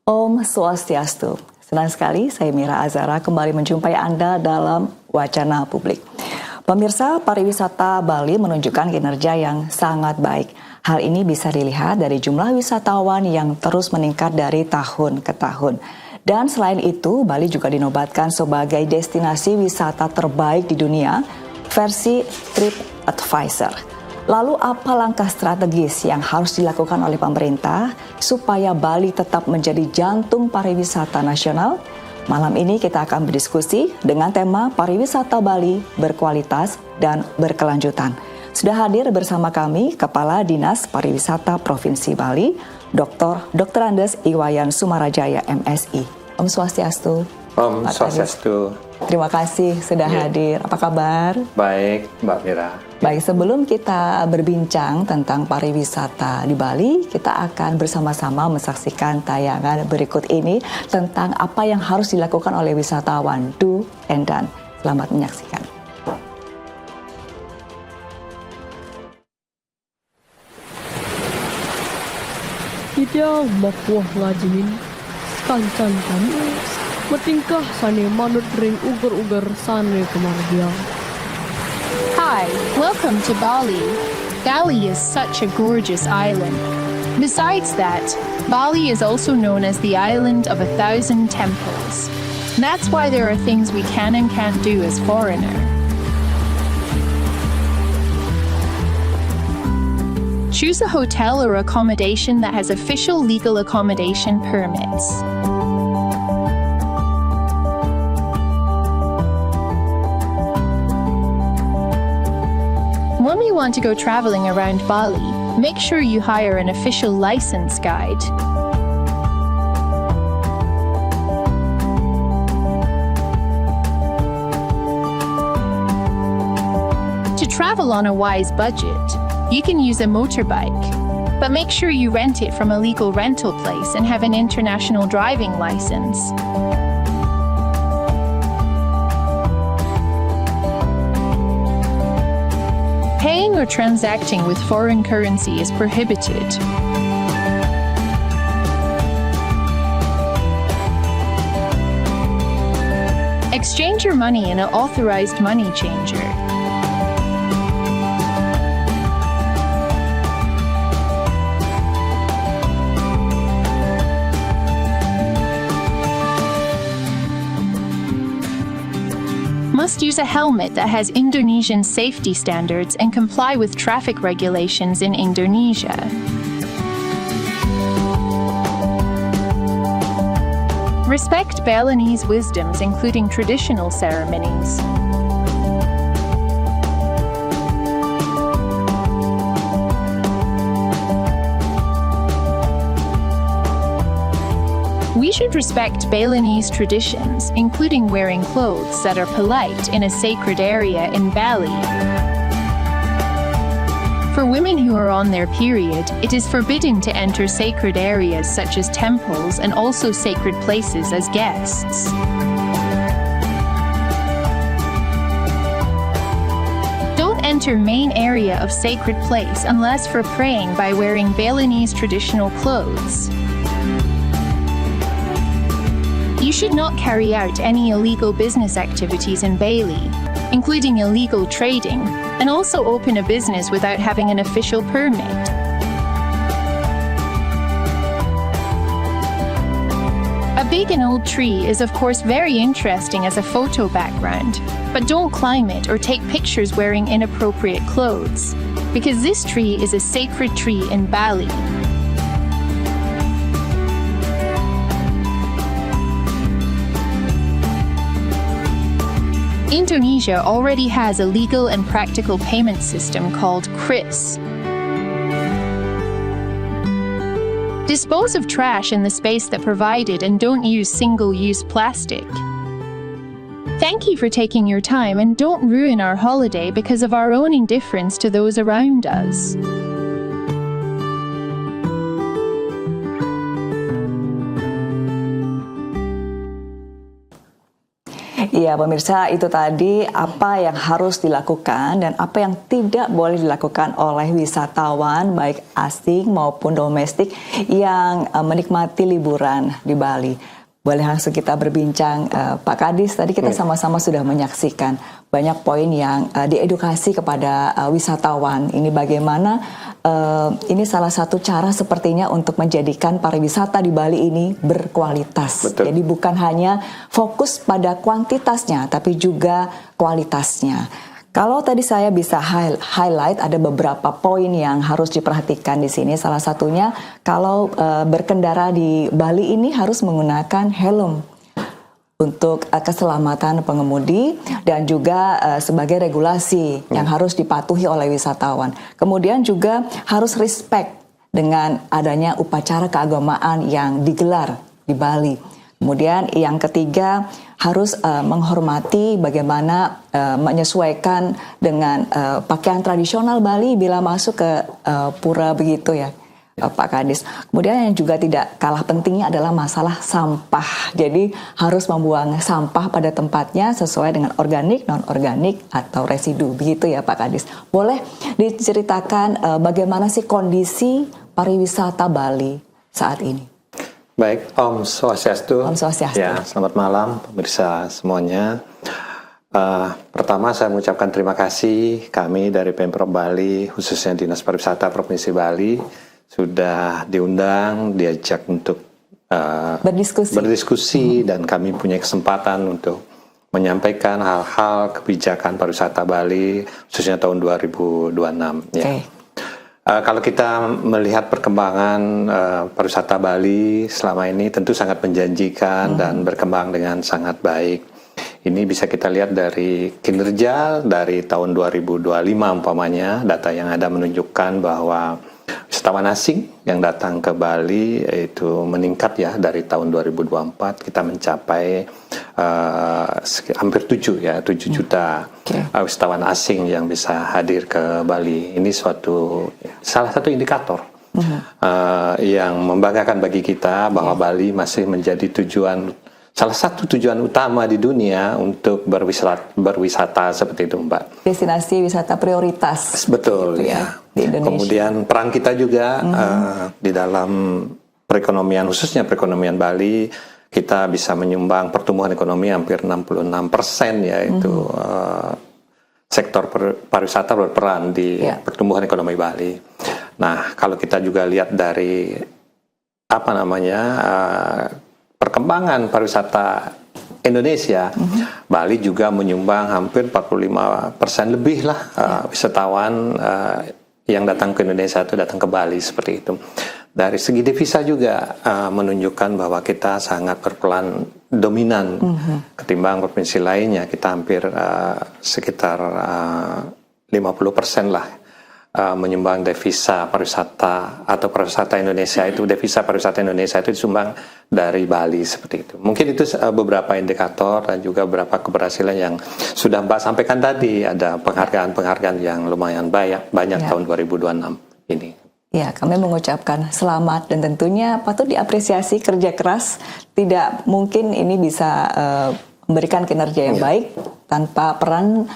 Om Swastiastu. Senang sekali saya Mira Azara kembali menjumpai Anda dalam Wacana Publik. Pemirsa, pariwisata Bali menunjukkan kinerja yang sangat baik. Hal ini bisa dilihat dari jumlah wisatawan yang terus meningkat dari tahun ke tahun. Dan selain itu, Bali juga dinobatkan sebagai destinasi wisata terbaik di dunia versi TripAdvisor. Lalu apa langkah strategis yang harus dilakukan oleh pemerintah supaya Bali tetap menjadi jantung pariwisata nasional? Malam ini kita akan berdiskusi dengan tema pariwisata Bali berkualitas dan berkelanjutan. Sudah hadir bersama kami Kepala Dinas Pariwisata Provinsi Bali, Dr. Andes Iwayan Sumarajaya MSI. Om Swastiastu. Om Swastiastu. Terima kasih sudah hadir. Apa kabar? Baik, Mbak Mira. Baik, sebelum kita berbincang tentang pariwisata di Bali, kita akan bersama-sama menyaksikan tayangan berikut ini tentang apa yang harus dilakukan oleh wisatawan, do and done. Selamat menyaksikan. Ida mapuah ngajinin, kancan-kan, matingkah sane manut ring ugar-ugar sane kemargiang. Hi, welcome to Bali. Bali is such a gorgeous island. Besides that, Bali is also known as the island of 1,000 temples. That's why there are things we can and can't do as foreigner. Choose a hotel or accommodation that has official legal accommodation permits. When we want to go traveling around Bali, make sure you hire an official license guide. To travel on a wise budget, you can use a motorbike, but make sure you rent it from a legal rental place and have an international driving license. Paying or transacting with foreign currency is prohibited. Exchange your money in an authorized money changer. Must use a helmet that has Indonesian safety standards and comply with traffic regulations in Indonesia. Respect Balinese wisdoms, including traditional ceremonies. We should respect Balinese traditions, including wearing clothes that are polite in a sacred area in Bali. For women who are on their period, it is forbidden to enter sacred areas such as temples and also sacred places as guests. Don't enter main area of sacred place unless for praying by wearing Balinese traditional clothes. You should not carry out any illegal business activities in Bali, including illegal trading, and also open a business without having an official permit. A big and old tree is of course very interesting as a photo background, but don't climb it or take pictures wearing inappropriate clothes, because this tree is a sacred tree in Bali. Indonesia already has a legal and practical payment system called KRIS. Dispose of trash in the space that provided and don't use single-use plastic. Thank you for taking your time and don't ruin our holiday because of our own indifference to those around us. Iya, pemirsa, itu tadi apa yang harus dilakukan dan apa yang tidak boleh dilakukan oleh wisatawan baik asing maupun domestik yang menikmati liburan di Bali. Boleh langsung kita berbincang, Pak Kadis. Tadi kita sama-sama sudah menyaksikan banyak poin yang diedukasi kepada wisatawan. Ini bagaimana ini salah satu cara sepertinya untuk menjadikan pariwisata di Bali ini berkualitas. Betul. Jadi bukan hanya fokus pada kuantitasnya, tapi juga kualitasnya. Kalau tadi saya bisa highlight ada beberapa poin yang harus diperhatikan di sini. Salah satunya kalau berkendara di Bali ini harus menggunakan helm untuk keselamatan pengemudi dan juga sebagai regulasi yang harus dipatuhi oleh wisatawan. Kemudian juga harus respect dengan adanya upacara keagamaan yang digelar di Bali. Kemudian yang ketiga harus menghormati bagaimana menyesuaikan dengan pakaian tradisional Bali bila masuk ke pura begitu ya, Pak Kadis. Kemudian yang juga tidak kalah pentingnya adalah masalah sampah. Jadi harus membuang sampah pada tempatnya sesuai dengan organik, non-organik atau residu begitu ya Pak Kadis. Boleh diceritakan bagaimana sih kondisi pariwisata Bali saat ini? Baik, Om Swastiastu. Om Swastiastu. Ya, selamat malam pemirsa semuanya. Pertama saya mengucapkan terima kasih kami dari Pemprov Bali, khususnya Dinas Pariwisata Provinsi Bali, sudah diundang, diajak untuk berdiskusi dan kami punya kesempatan untuk menyampaikan hal-hal kebijakan pariwisata Bali, khususnya tahun 2026. Ya. Kalau kita melihat perkembangan pariwisata Bali selama ini tentu sangat menjanjikan dan berkembang dengan sangat baik. Ini bisa kita lihat dari kinerja dari tahun 2025 umpamanya, data yang ada menunjukkan bahwa wisatawan asing yang datang ke Bali itu meningkat ya dari tahun 2024 kita mencapai hampir 7 juta wisatawan asing yang bisa hadir ke Bali. Ini salah satu indikator yang membanggakan bagi kita bahwa Bali masih menjadi salah satu tujuan utama di dunia untuk berwisata seperti itu, Mbak. Destinasi wisata prioritas. Betul gitu ya. Di Indonesia. Kemudian peran kita juga di dalam perekonomian, khususnya perekonomian Bali, kita bisa menyumbang pertumbuhan ekonomi hampir 66%, yaitu sektor pariwisata berperan di pertumbuhan ekonomi Bali. Nah, kalau kita juga lihat dari perkembangan pariwisata Indonesia, Bali juga menyumbang hampir 45% lebih lah wisatawan yang datang ke Indonesia itu datang ke Bali seperti itu. Dari segi devisa juga menunjukkan bahwa kita sangat berperan dominan ketimbang provinsi lainnya. Kita hampir sekitar 50% lah menyumbang devisa pariwisata atau pariwisata Indonesia itu, devisa pariwisata Indonesia itu disumbang dari Bali seperti itu. Mungkin itu beberapa indikator dan juga beberapa keberhasilan yang sudah Mbak sampaikan tadi. Ada penghargaan yang lumayan banyak tahun 2026 ini. Ya, kami mengucapkan selamat dan tentunya patut diapresiasi kerja keras. Tidak mungkin ini bisa memberikan kinerja yang baik tanpa peran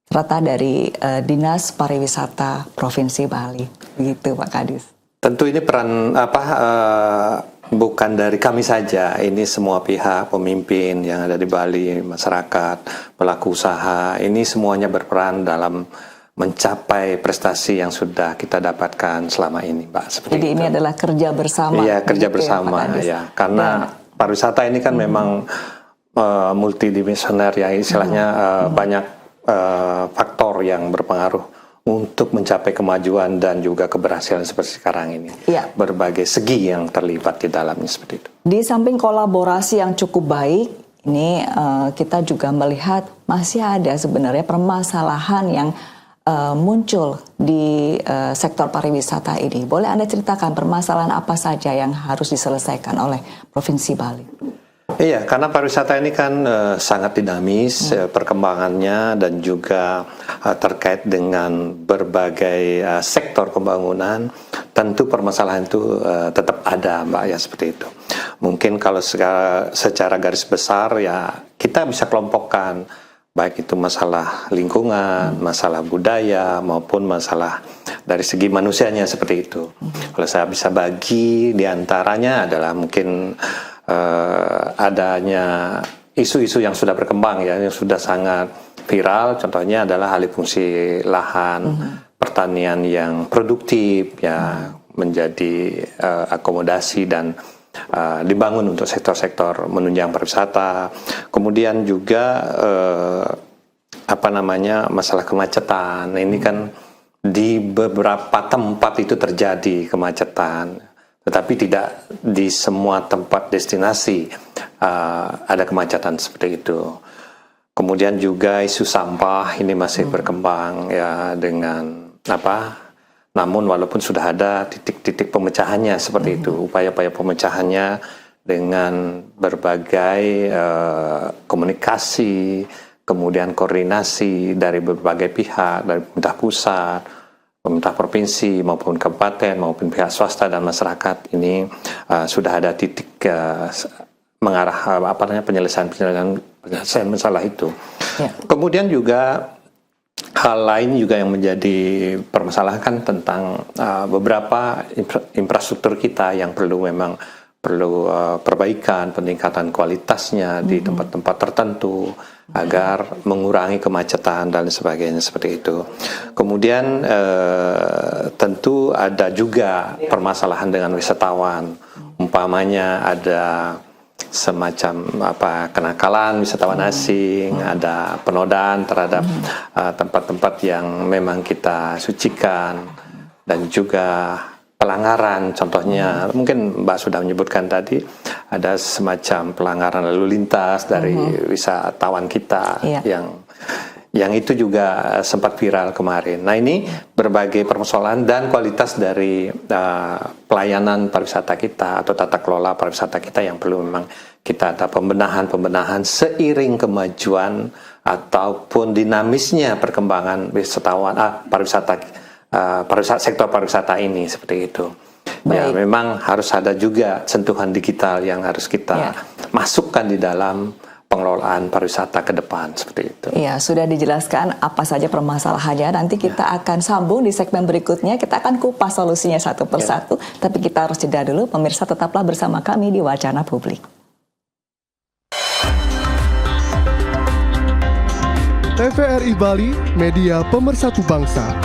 serta dari Dinas Pariwisata Provinsi Bali. Begitu Pak Kadis. Tentu ini peran bukan dari kami saja, ini semua pihak, pemimpin yang ada di Bali, masyarakat, pelaku usaha, ini semuanya berperan dalam mencapai prestasi yang sudah kita dapatkan selama ini, Mbak. Seperti jadi itu. Ini adalah kerja bersama. Iya, kerja bersama ya. Karena pariwisata ini kan memang multidimensioner ya, istilahnya banyak faktor yang berpengaruh untuk mencapai kemajuan dan juga keberhasilan seperti sekarang ini. Ya. Berbagai segi yang terlibat di dalamnya seperti itu. Di samping kolaborasi yang cukup baik, ini kita juga melihat masih ada sebenarnya permasalahan yang muncul di sektor pariwisata ini. Boleh Anda ceritakan permasalahan apa saja yang harus diselesaikan oleh Provinsi Bali? Iya, karena pariwisata ini kan sangat dinamis perkembangannya dan juga terkait dengan berbagai sektor pembangunan. Tentu permasalahan itu tetap ada, Mbak, ya seperti itu. Mungkin kalau secara garis besar ya kita bisa kelompokkan, baik itu masalah lingkungan, masalah budaya, maupun masalah dari segi manusianya seperti itu. Kalau saya bisa bagi, diantaranya adalah mungkin adanya isu-isu yang sudah berkembang ya, yang sudah sangat viral. Contohnya adalah alih fungsi lahan, pertanian yang produktif ya, menjadi akomodasi dan dibangun untuk sektor-sektor menunjang pariwisata. Kemudian juga masalah kemacetan. Ini kan di beberapa tempat itu terjadi kemacetan, tetapi tidak di semua tempat destinasi ada kemacetan seperti itu. Kemudian juga isu sampah ini masih berkembang ya, dengan namun walaupun sudah ada titik-titik pemecahannya seperti itu, upaya-upaya pemecahannya dengan berbagai komunikasi, kemudian koordinasi dari berbagai pihak, dari pemerintah pusat, pemerintah provinsi maupun kabupaten maupun pihak swasta dan masyarakat, ini sudah ada titik mengarah penyelesaian masalah itu. Ya. Kemudian juga hal lain juga yang menjadi permasalahan tentang beberapa infrastruktur kita yang perlu perbaikan, peningkatan kualitasnya di tempat-tempat tertentu agar mengurangi kemacetan dan sebagainya seperti itu. Kemudian tentu ada juga permasalahan dengan wisatawan, umpamanya ada semacam kenakalan wisatawan asing, ada penodaan terhadap tempat-tempat yang memang kita sucikan, dan juga pelanggaran. Contohnya mungkin Mbak sudah menyebutkan tadi, ada semacam pelanggaran lalu lintas dari wisatawan kita yang itu juga sempat viral kemarin. Nah, ini berbagai permasalahan dan kualitas dari pelayanan pariwisata kita atau tata kelola pariwisata kita yang perlu memang kita ada pembenahan seiring kemajuan ataupun dinamisnya perkembangan sektor pariwisata ini seperti itu. Ya, memang harus ada juga sentuhan digital yang harus kita masukkan di dalam pengelolaan pariwisata ke depan seperti itu. Iya, sudah dijelaskan apa saja permasalahannya. Nanti kita akan sambung di segmen berikutnya. Kita akan kupas solusinya satu persatu. Tapi kita harus jeda dulu. Pemirsa, tetaplah bersama kami di Wacana Publik. TVRI Bali, media pemersatu bangsa.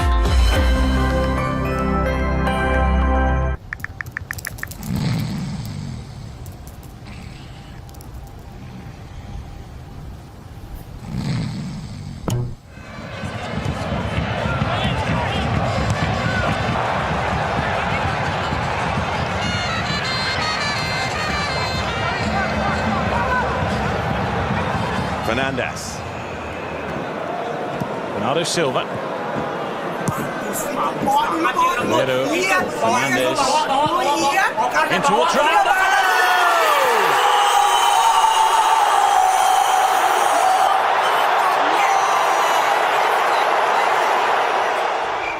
Fernandes. Bernardo Silva. Romero. Fernandes. In towards Ronaldo.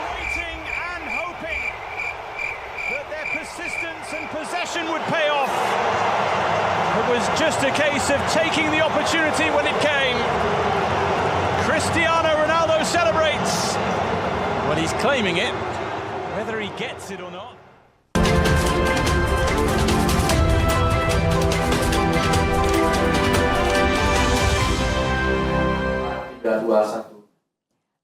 Waiting and hoping that their persistence and possession would pay off. It was just a case of taking the opportunity when it came. Cristiano Ronaldo celebrates. Well, he's claiming it. Whether he gets it or not.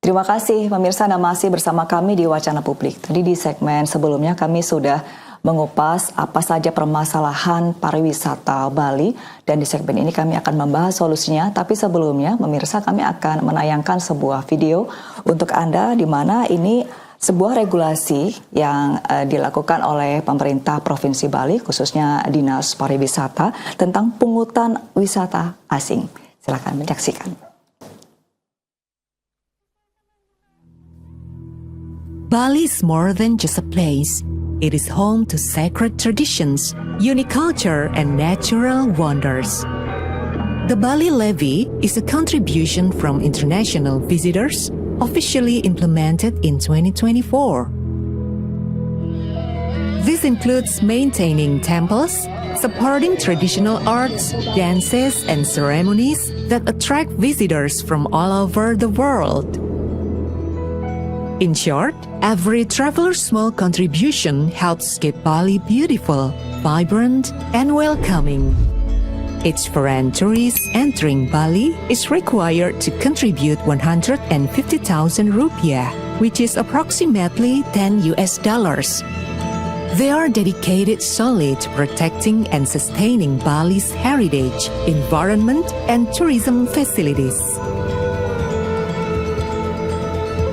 Terima kasih pemirsa, Anda masih bersama kami di Wacana Publik. Tadi di segmen sebelumnya kami sudah mengupas apa saja permasalahan pariwisata Bali, dan di segmen ini kami akan membahas solusinya. Tapi sebelumnya pemirsa, kami akan menayangkan sebuah video untuk Anda di mana ini sebuah regulasi yang dilakukan oleh pemerintah Provinsi Bali, khususnya Dinas Pariwisata, tentang pungutan wisata asing. Silakan menyaksikan. Bali is more than just a place. It is home to sacred traditions, unique culture, and natural wonders. The Bali Levy is a contribution from international visitors, officially implemented in 2024. This includes maintaining temples, supporting traditional arts, dances, and ceremonies that attract visitors from all over the world. In short, every traveler's small contribution helps keep Bali beautiful, vibrant, and welcoming. Each foreign tourist entering Bali is required to contribute 150,000 rupiah, which is approximately $10. They are dedicated solely to protecting and sustaining Bali's heritage, environment, and tourism facilities.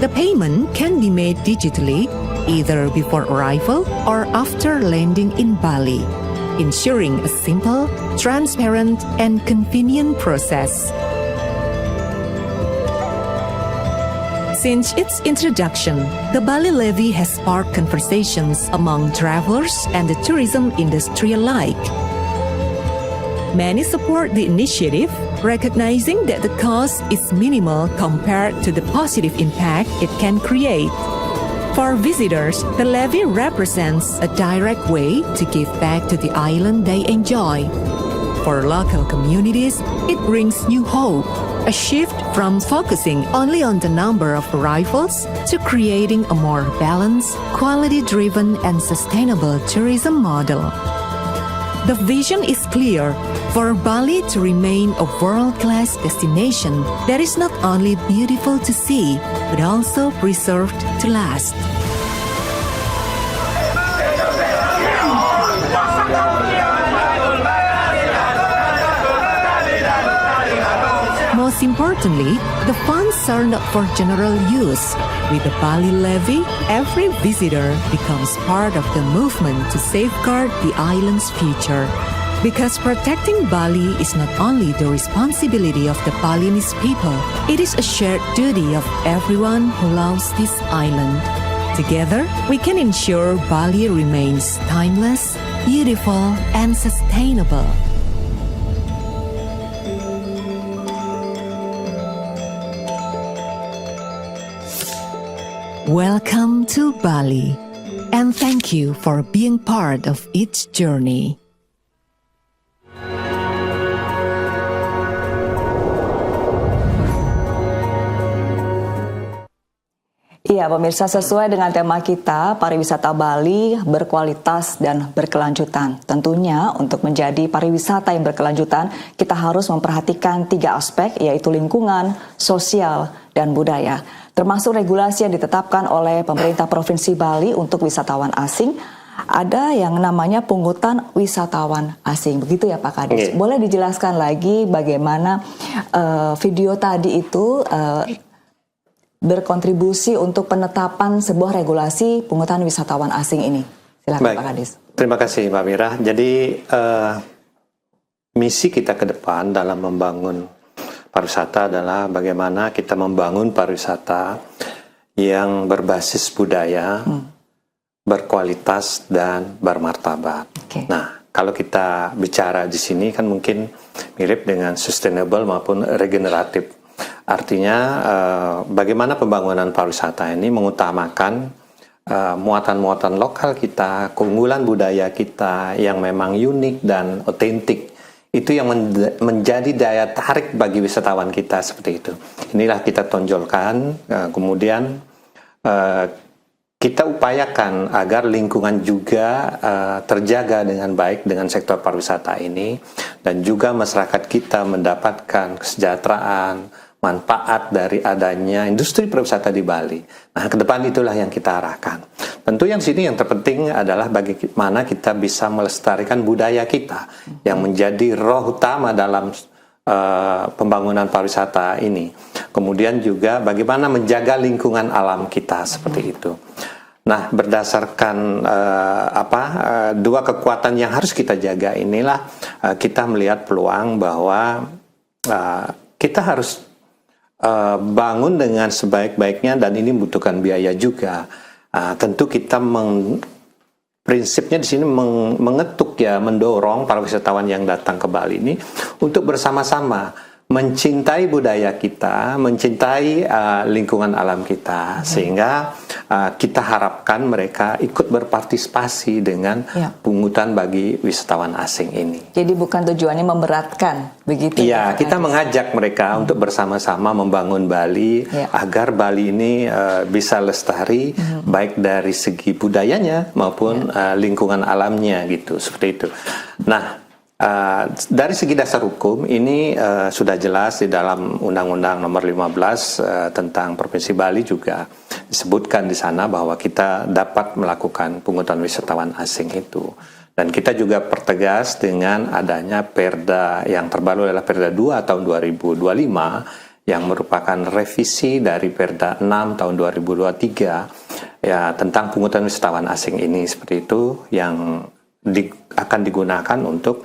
The payment can be made digitally, either before arrival or after landing in Bali, ensuring a simple, transparent, and convenient process. Since its introduction, the Bali Levy has sparked conversations among travelers and the tourism industry alike. Many support the initiative, recognizing that the cost is minimal compared to the positive impact it can create. For visitors, the levy represents a direct way to give back to the island they enjoy. For local communities, it brings new hope, a shift from focusing only on the number of arrivals to creating a more balanced, quality-driven, and sustainable tourism model. The vision is clear: for Bali to remain a world-class destination that is not only beautiful to see, but also preserved to last. Most importantly, the funds are not for general use. With the Bali Levy, every visitor becomes part of the movement to safeguard the island's future. Because protecting Bali is not only the responsibility of the Balinese people, it is a shared duty of everyone who loves this island. Together, we can ensure Bali remains timeless, beautiful, and sustainable. Welcome to Bali, and thank you for being part of its journey. Iya, pemirsa, sesuai dengan tema kita, pariwisata Bali berkualitas dan berkelanjutan. Tentunya untuk menjadi pariwisata yang berkelanjutan, kita harus memperhatikan 3 aspek, yaitu lingkungan, sosial, dan budaya. Termasuk regulasi yang ditetapkan oleh pemerintah Provinsi Bali untuk wisatawan asing. Ada yang namanya pungutan wisatawan asing. Begitu ya Pak Kadis? Boleh dijelaskan lagi bagaimana video tadi itu berkontribusi untuk penetapan sebuah regulasi pungutan wisatawan asing ini? Silakan. Baik, Pak Kadis. Terima kasih Mbak Mira. Jadi misi kita ke depan dalam membangun pariwisata adalah bagaimana kita membangun pariwisata yang berbasis budaya, berkualitas, dan bermartabat. Nah, kalau kita bicara di sini kan mungkin mirip dengan sustainable maupun regeneratif. Artinya bagaimana pembangunan pariwisata ini mengutamakan muatan-muatan lokal kita, keunggulan budaya kita yang memang unik dan otentik. Itu yang menjadi daya tarik bagi wisatawan kita, seperti itu. Inilah kita tonjolkan, kemudian kita upayakan agar lingkungan juga terjaga dengan baik dengan sektor pariwisata ini, dan juga masyarakat kita mendapatkan kesejahteraan, manfaat dari adanya industri pariwisata di Bali. Nah, ke depan itulah yang kita arahkan. Tentu yang sini yang terpenting adalah bagaimana kita bisa melestarikan budaya kita yang menjadi roh utama dalam pembangunan pariwisata ini. Kemudian juga bagaimana menjaga lingkungan alam kita, seperti itu. Nah, berdasarkan dua kekuatan yang harus kita jaga inilah kita melihat peluang bahwa kita harus bangun dengan sebaik-baiknya, dan ini membutuhkan biaya juga. Tentu kita prinsipnya di sini mengetuk ya, mendorong para wisatawan yang datang ke Bali ini untuk bersama-sama mencintai budaya kita, mencintai lingkungan alam kita, sehingga kita harapkan mereka ikut berpartisipasi dengan pungutan bagi wisatawan asing ini. Jadi bukan tujuannya memberatkan, begitu? Iya, kita mengajak mereka untuk bersama-sama membangun Bali agar Bali ini bisa lestari, baik dari segi budayanya maupun lingkungan alamnya, gitu, seperti itu. Nah, dari segi dasar hukum ini sudah jelas di dalam Undang-Undang Nomor 15 tentang Provinsi Bali juga disebutkan di sana bahwa kita dapat melakukan pungutan wisatawan asing itu. Dan kita juga pertegas dengan adanya Perda yang terbaru adalah Perda 2 tahun 2025 yang merupakan revisi dari Perda 6 tahun 2023 ya tentang pungutan wisatawan asing ini, seperti itu, yang akan digunakan untuk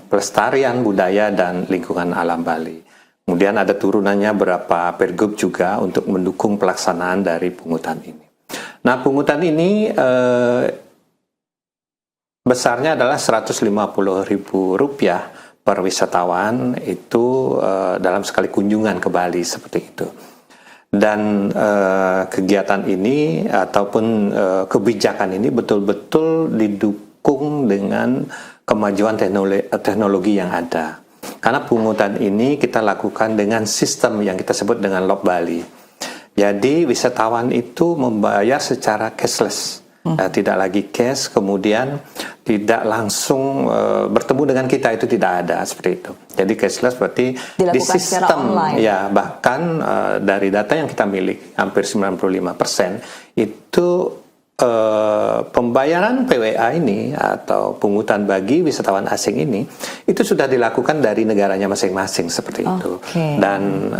pelestarian budaya dan lingkungan alam Bali. Kemudian ada turunannya beberapa pergub juga untuk mendukung pelaksanaan dari pungutan ini. Nah, pungutan ini besarnya adalah Rp150.000 per wisatawan itu dalam sekali kunjungan ke Bali, seperti itu. Dan kegiatan ini ataupun kebijakan ini betul-betul didukung dengan kemajuan teknologi yang ada. Karena pungutan ini kita lakukan dengan sistem yang kita sebut dengan Lok Bali. Jadi wisatawan itu membayar secara cashless. Tidak lagi cash, kemudian tidak langsung bertemu dengan kita, itu tidak ada, seperti itu. Jadi cashless berarti dilakukan di sistem ya, bahkan dari data yang kita miliki hampir 95% itu pembayaran PWA ini atau pungutan bagi wisatawan asing ini itu sudah dilakukan dari negaranya masing-masing, seperti itu. Dan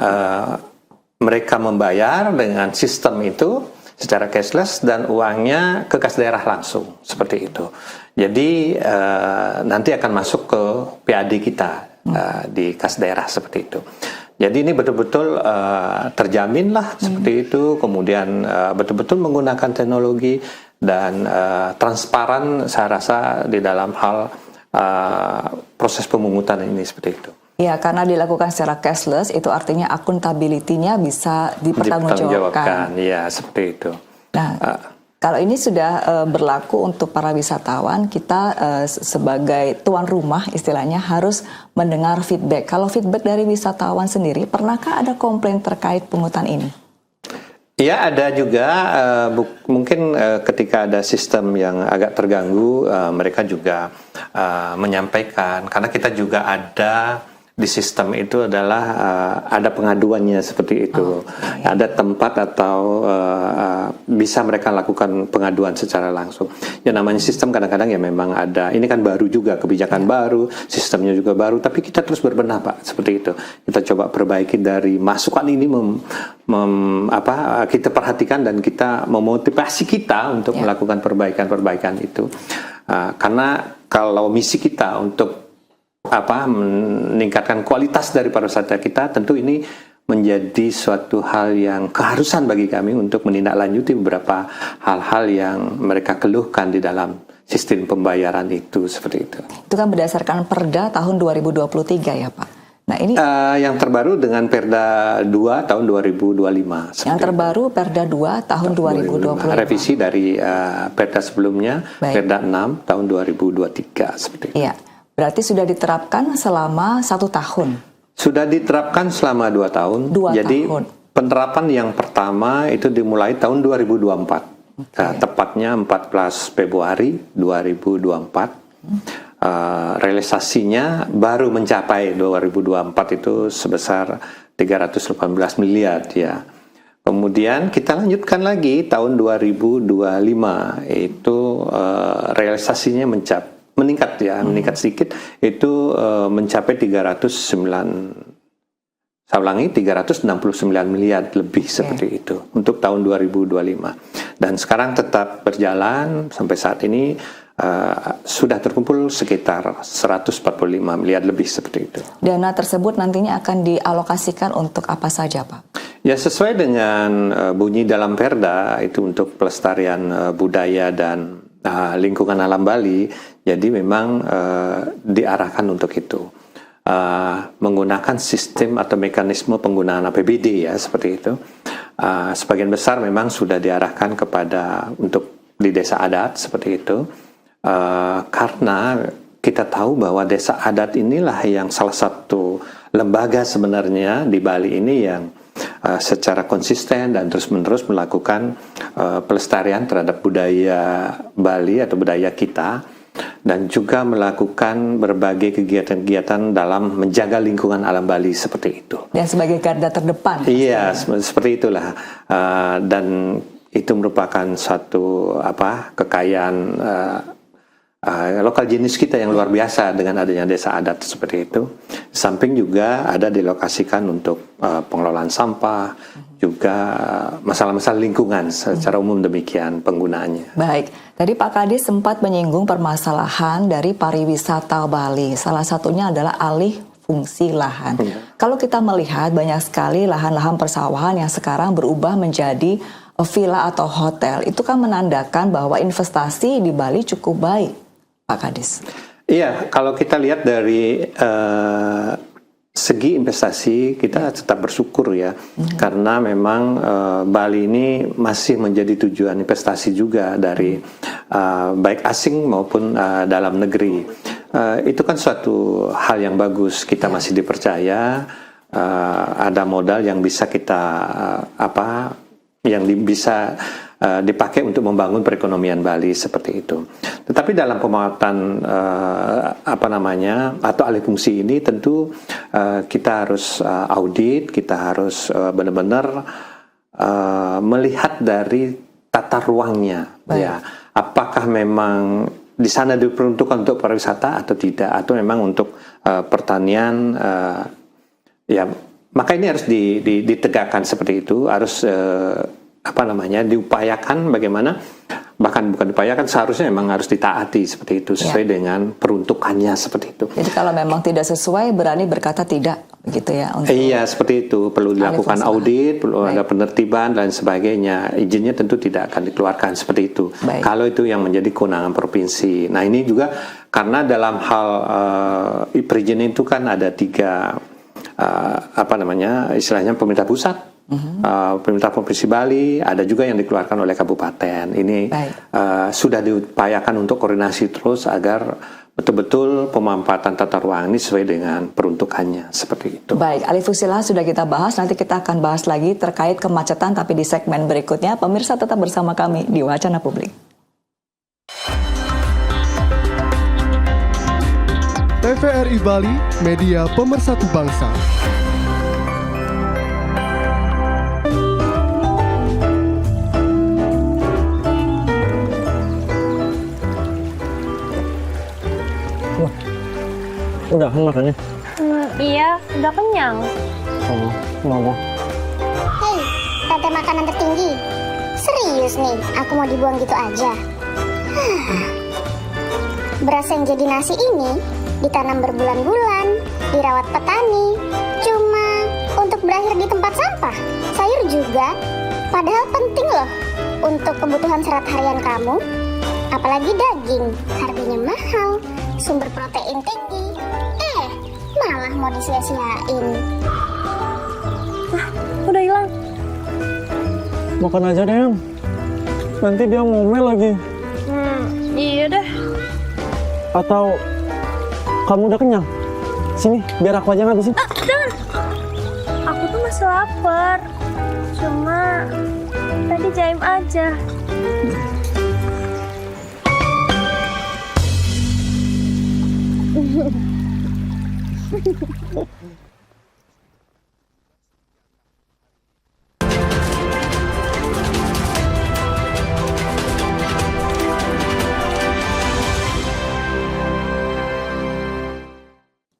mereka membayar dengan sistem itu secara cashless dan uangnya ke kas daerah langsung, seperti itu. Jadi nanti akan masuk ke PAD kita di kas daerah, seperti itu. Jadi ini betul-betul terjamin lah, seperti itu. Kemudian betul-betul menggunakan teknologi dan transparan, saya rasa, di dalam hal proses pemungutan ini, seperti itu. Ya, karena dilakukan secara cashless, itu artinya akuntabilitinya bisa dipertanggungjawabkan. Ya, seperti itu. Nah, kalau ini sudah berlaku untuk para wisatawan, kita sebagai tuan rumah istilahnya harus mendengar feedback. Kalau feedback dari wisatawan sendiri, pernahkah ada komplain terkait pungutan ini? Ya, ada juga. Mungkin ketika ada sistem yang agak terganggu, mereka juga menyampaikan. Karena kita juga ada di sistem itu adalah ada pengaduannya, seperti itu. Ada tempat atau bisa mereka lakukan pengaduan secara langsung. Ya, namanya sistem kadang-kadang ya memang ada. Ini kan baru juga, kebijakan baru, sistemnya juga baru. Tapi kita terus berbenah, Pak, seperti itu. Kita coba perbaiki dari masukan ini, kita perhatikan dan kita memotivasi kita untuk melakukan perbaikan-perbaikan itu. Karena kalau misi kita untuk meningkatkan kualitas dari pariwisata kita, tentu ini menjadi suatu hal yang keharusan bagi kami untuk menindaklanjuti beberapa hal-hal yang mereka keluhkan di dalam sistem pembayaran itu, seperti itu. Itu kan berdasarkan Perda tahun 2023 ya, Pak? Nah, ini yang terbaru dengan Perda 2 tahun 2025. Yang terbaru Perda 2 tahun 2025. Revisi dari Perda sebelumnya, Perda 6 tahun 2023, seperti itu. Iya. Berarti sudah diterapkan selama 1 tahun? Sudah diterapkan selama 2 tahun. Jadi penerapan yang pertama itu dimulai tahun 2024. Tepatnya 14 Februari 2024. Realisasinya baru mencapai 2024 itu sebesar 318 miliar ya. Kemudian kita lanjutkan lagi tahun 2025 itu realisasinya meningkat sedikit, itu mencapai 369 miliar lebih, seperti itu untuk tahun 2025. Dan sekarang tetap berjalan sampai saat ini sudah terkumpul sekitar 145 miliar lebih, seperti itu. Dana tersebut nantinya akan dialokasikan untuk apa saja, Pak? Ya, sesuai dengan bunyi dalam Perda itu untuk pelestarian budaya dan lingkungan alam Bali. Jadi memang diarahkan untuk itu. menggunakan sistem atau mekanisme penggunaan APBD ya seperti itu. Sebagian besar memang sudah diarahkan kepada untuk di desa adat seperti itu, karena kita tahu bahwa desa adat inilah yang salah satu lembaga sebenarnya di Bali ini yang secara konsisten dan terus-menerus melakukan pelestarian terhadap budaya Bali atau budaya kita, dan juga melakukan berbagai kegiatan-kegiatan dalam menjaga lingkungan alam Bali seperti itu. Dan sebagai garda terdepan. Iya, seperti itulah. Dan itu merupakan suatu kekayaan lokal jenis kita yang luar biasa dengan adanya desa adat seperti itu. Samping juga ada dilokasikan untuk pengelolaan sampah, juga masalah-masalah lingkungan secara umum demikian penggunaannya. Baik, tadi Pak Kadis sempat menyinggung permasalahan dari pariwisata Bali. Salah satunya adalah alih fungsi lahan. Kalau kita melihat banyak sekali lahan-lahan persawahan yang sekarang berubah menjadi villa atau hotel, itu kan menandakan bahwa investasi di Bali cukup baik, Pak Kadis. Iya, kalau kita lihat dari segi investasi kita tetap bersyukur ya, karena memang Bali ini masih menjadi tujuan investasi juga dari baik asing maupun dalam negeri. Itu kan suatu hal yang bagus, kita masih dipercaya, ada modal yang bisa kita bisa dipakai untuk membangun perekonomian Bali seperti itu. Tetapi dalam pemanfaatan atau alih fungsi ini tentu kita harus audit, kita harus benar-benar melihat dari tata ruangnya. Ya, apakah memang di sana diperuntukkan untuk pariwisata atau tidak, atau memang untuk pertanian, ya maka ini harus ditegakkan seperti itu, harus diupayakan bagaimana, bahkan bukan diupayakan, seharusnya memang harus ditaati seperti itu sesuai dengan peruntukannya seperti itu. Jadi kalau memang tidak sesuai berani berkata tidak, begitu ya? Iya, seperti itu, perlu dilakukan audit, perlu ada penertiban dan sebagainya. Izinnya tentu tidak akan dikeluarkan seperti itu. Kalau itu yang menjadi kewenangan provinsi. Nah ini juga karena dalam hal perizinan itu kan ada tiga istilahnya pemerintah pusat, pemerintah provinsi Bali, ada juga yang dikeluarkan oleh kabupaten. Ini sudah diupayakan untuk koordinasi terus agar betul-betul pemanfaatan tata ruang ini sesuai dengan peruntukannya seperti itu. Baik, alih fungsi lahan sudah kita bahas, nanti kita akan bahas lagi terkait kemacetan tapi di segmen berikutnya. Pemirsa tetap bersama kami di Wacana Publik. TVRI Bali, media pemersatu bangsa. Wah, udah makannya? Iya, udah kenyang. Oh, mau. Hei, tete makanan tertinggi. Serius nih, aku mau dibuang gitu aja. Beras yang jadi nasi ini ditanam berbulan-bulan, dirawat petani, cuma untuk berakhir di tempat sampah. Sayur juga, padahal penting loh untuk kebutuhan serat harian kamu. Apalagi daging, harganya mahal, sumber protein tinggi. Malah mau disia-siain. Udah hilang. Makan aja deh, Yang. Nanti dia ngomel lagi. Iya deh. Atau kamu udah kenyang? Sini, biar aku aja ngabisin. Jangan. Aku tuh masih lapar. Cuma tadi jaim aja.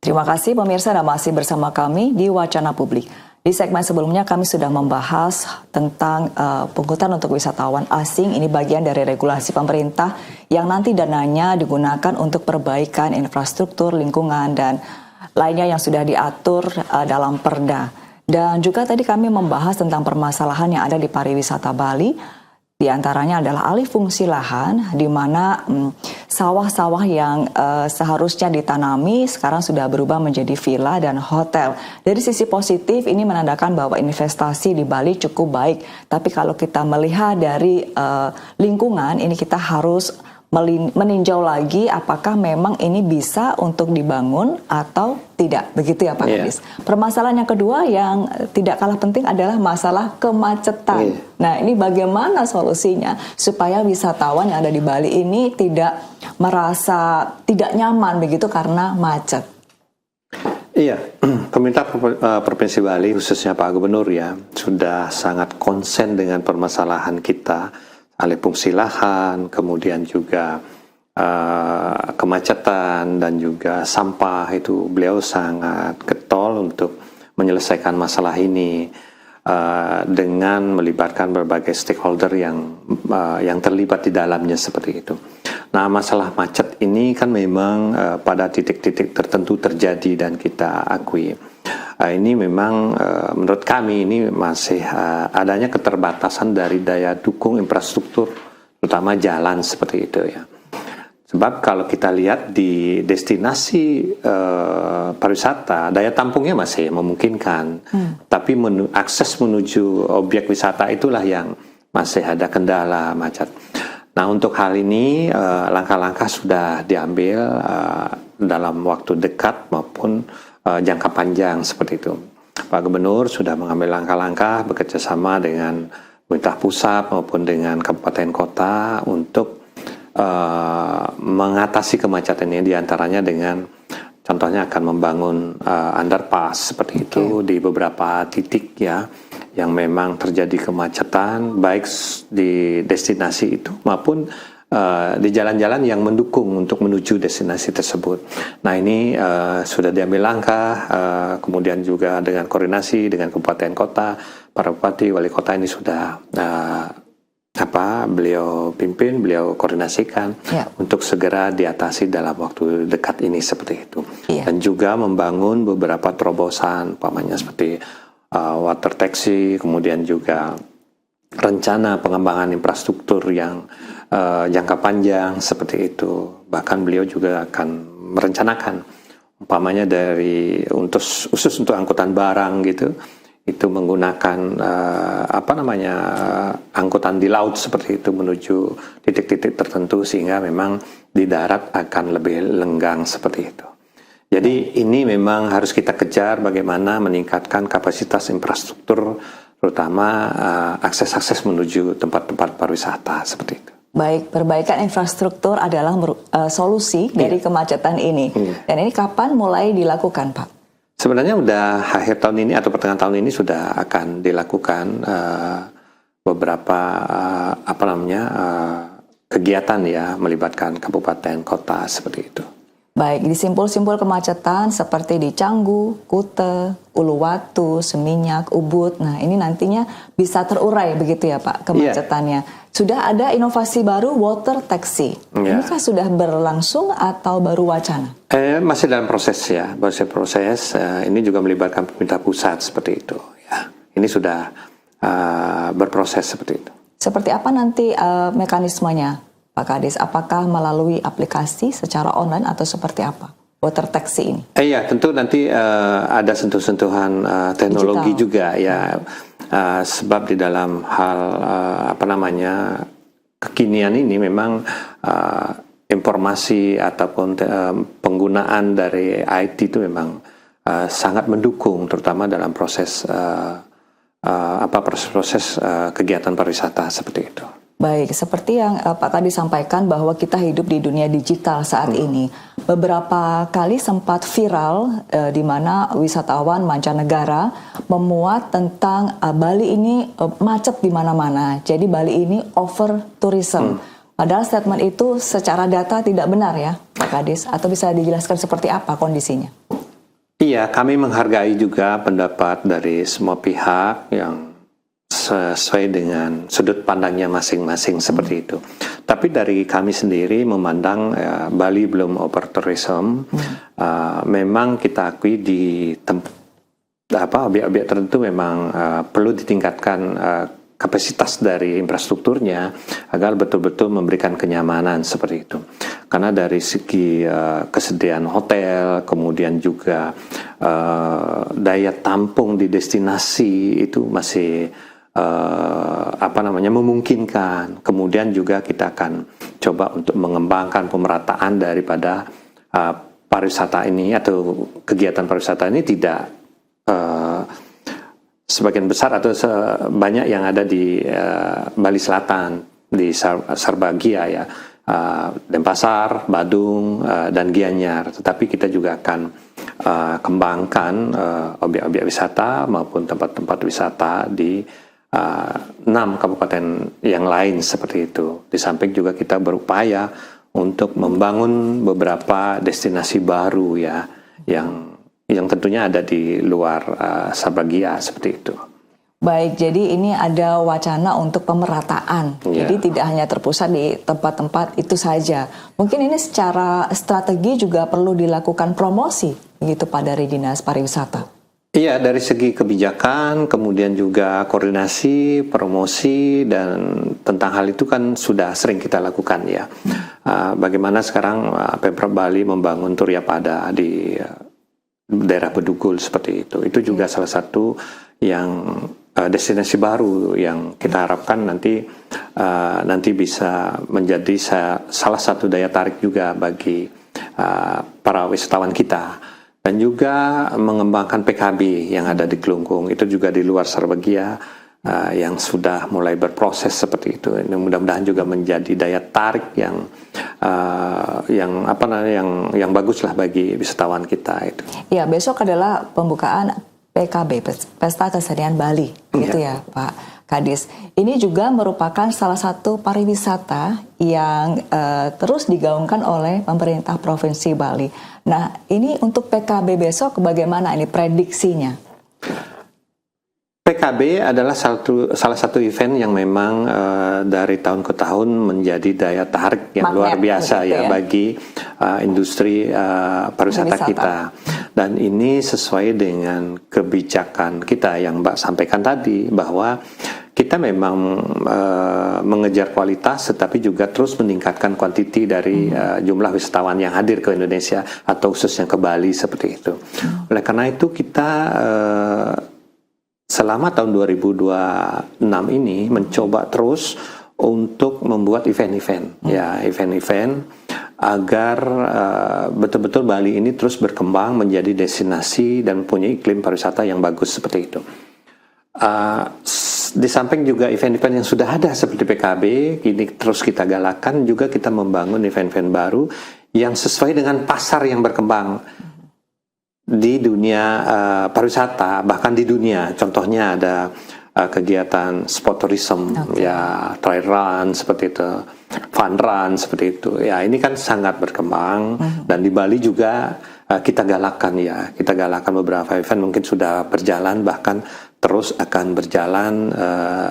Terima kasih pemirsa dan masih bersama kami di Wacana Publik. Di segmen sebelumnya kami sudah membahas tentang pungutan untuk wisatawan asing. Ini bagian dari regulasi pemerintah yang nanti dananya digunakan untuk perbaikan infrastruktur, lingkungan, dan lainnya yang sudah diatur dalam Perda. Dan juga tadi kami membahas tentang permasalahan yang ada di pariwisata Bali. Di antaranya adalah alih fungsi lahan, di mana sawah-sawah yang seharusnya ditanami sekarang sudah berubah menjadi villa dan hotel. Dari sisi positif ini menandakan bahwa investasi di Bali cukup baik. Tapi kalau kita melihat dari lingkungan, ini kita harus meninjau lagi apakah memang ini bisa untuk dibangun atau tidak, begitu ya Pak Kadis. Permasalahan yang kedua yang tidak kalah penting adalah masalah kemacetan. Nah, ini bagaimana solusinya supaya wisatawan yang ada di Bali ini tidak merasa tidak nyaman begitu karena macet? Iya, pemerintah Provinsi Bali khususnya Pak Gubernur ya sudah sangat konsen dengan permasalahan kita, alih fungsi lahan, kemudian juga kemacetan dan juga sampah. Itu beliau sangat getol untuk menyelesaikan masalah ini dengan melibatkan berbagai stakeholder yang terlibat di dalamnya seperti itu. Nah, masalah macet ini kan memang pada titik-titik tertentu terjadi dan kita akui. Ini memang menurut kami ini masih adanya keterbatasan dari daya dukung infrastruktur, terutama jalan seperti itu ya. Sebab kalau kita lihat di destinasi pariwisata, daya tampungnya masih memungkinkan, tapi akses menuju objek wisata itulah yang masih ada kendala macet. Nah, untuk hal ini langkah-langkah sudah diambil dalam waktu dekat maupun jangka panjang seperti itu. Pak Gubernur sudah mengambil langkah-langkah bekerjasama dengan pemerintah pusat maupun dengan kabupaten kota untuk mengatasi kemacetan ini, diantaranya dengan contohnya akan membangun underpass seperti itu di beberapa titik ya yang memang terjadi kemacetan baik di destinasi itu maupun di jalan-jalan yang mendukung untuk menuju destinasi tersebut. Nah, ini sudah diambil langkah, kemudian juga dengan koordinasi dengan kabupaten kota, para bupati, wali kota ini sudah beliau pimpin, beliau koordinasikan untuk segera diatasi dalam waktu dekat ini seperti itu. Dan juga membangun beberapa terobosan, umpamanya seperti water taxi, kemudian juga rencana pengembangan infrastruktur yang jangka panjang seperti itu. Bahkan beliau juga akan merencanakan umpamanya khusus untuk angkutan barang gitu, itu menggunakan angkutan di laut seperti itu menuju titik-titik tertentu sehingga memang di darat akan lebih lenggang seperti itu. Jadi ini memang harus kita kejar bagaimana meningkatkan kapasitas infrastruktur, terutama akses-akses menuju tempat-tempat pariwisata seperti itu. Baik, perbaikan infrastruktur adalah solusi dari kemacetan ini. Dan ini kapan mulai dilakukan, Pak? Sebenarnya udah akhir tahun ini atau pertengahan tahun ini sudah akan dilakukan beberapa kegiatan ya melibatkan kabupaten kota seperti itu. Baik, di simpul-simpul kemacetan seperti di Canggu, Kute, Uluwatu, Seminyak, Ubud. Nah, ini nantinya bisa terurai begitu ya Pak kemacetannya. Sudah ada inovasi baru water taxi. Inikah sudah berlangsung atau baru wacana? Masih dalam proses ya, masih proses. Ini juga melibatkan pemerintah pusat seperti itu. Ya, ini sudah berproses seperti itu. Seperti apa nanti mekanismenya? Pak Kadis, apakah melalui aplikasi secara online atau seperti apa water taxi ini? Iya, tentu nanti ada sentuh-sentuhan teknologi juga ya, sebab di dalam hal kekinian ini memang informasi ataupun penggunaan dari IT itu memang sangat mendukung, terutama dalam proses kegiatan pariwisata seperti itu. Baik, seperti yang Pak tadi sampaikan bahwa kita hidup di dunia digital saat ini. Beberapa kali sempat viral di mana wisatawan mancanegara memuat tentang Bali ini macet di mana-mana. Jadi Bali ini over tourism. Padahal statement itu secara data tidak benar ya, Pak Kadis. Atau bisa dijelaskan seperti apa kondisinya? Iya, kami menghargai juga pendapat dari semua pihak yang sesuai dengan sudut pandangnya masing-masing seperti itu. Tapi dari kami sendiri memandang Bali belum over tourism. Memang kita akui di objek-objek tertentu memang perlu ditingkatkan kapasitas dari infrastrukturnya agar betul-betul memberikan kenyamanan seperti itu. Karena dari segi kesediaan hotel, kemudian juga daya tampung di destinasi itu masih memungkinkan. Kemudian juga kita akan coba untuk mengembangkan pemerataan daripada pariwisata ini atau kegiatan pariwisata ini tidak sebagian besar atau banyak yang ada di Bali Selatan, di Sarbagia ya, Denpasar, Badung, dan Gianyar. Tetapi kita juga akan kembangkan objek-objek wisata maupun tempat-tempat wisata di 6 kabupaten yang lain seperti itu. Di samping juga kita berupaya untuk membangun beberapa destinasi baru ya, yang tentunya ada di luar Sarbagia seperti itu. Baik, jadi ini ada wacana untuk pemerataan. Jadi tidak hanya terpusat di tempat-tempat itu saja. Mungkin ini secara strategi juga perlu dilakukan promosi, begitu Pak, dari Dinas Pariwisata. Iya, dari segi kebijakan, kemudian juga koordinasi, promosi, dan tentang hal itu kan sudah sering kita lakukan ya. Bagaimana sekarang Pemprov Bali membangun Turiapada di daerah Bedugul seperti itu. Itu juga salah satu yang destinasi baru yang kita harapkan nanti bisa menjadi salah satu daya tarik juga bagi para wisatawan kita. Dan juga mengembangkan PKB yang ada di Kelungkung, itu juga di luar Sarbagia yang sudah mulai berproses seperti itu. Ini mudah-mudahan juga menjadi daya tarik yang bagus lah bagi wisatawan kita itu. Ya, besok adalah pembukaan PKB, Pesta Kesenian Bali, gitu ya Pak Kadis. Ini juga merupakan salah satu pariwisata yang terus digaungkan oleh pemerintah Provinsi Bali. Nah, ini untuk PKB besok bagaimana ini prediksinya? PKB adalah salah satu event yang memang dari tahun ke tahun menjadi daya tarik yang luar biasa ya bagi industri pariwisata kita. Dan ini sesuai dengan kebijakan kita yang Mbak sampaikan tadi, bahwa kita memang mengejar kualitas tetapi juga terus meningkatkan kuantiti dari jumlah wisatawan yang hadir ke Indonesia atau khususnya ke Bali seperti itu. Oleh karena itu kita selama tahun 2026 ini mencoba terus untuk membuat event-event agar betul-betul Bali ini terus berkembang menjadi destinasi dan punya iklim pariwisata yang bagus seperti itu. Di samping juga event-event yang sudah ada seperti PKB, ini terus kita galakan, juga kita membangun event-event baru yang sesuai dengan pasar yang berkembang di dunia pariwisata, bahkan di dunia. Contohnya ada kegiatan sport tourism, ya trail run seperti itu, fun run seperti itu. Ya ini kan sangat berkembang dan di Bali juga kita galakkan beberapa event mungkin sudah berjalan, bahkan terus akan berjalan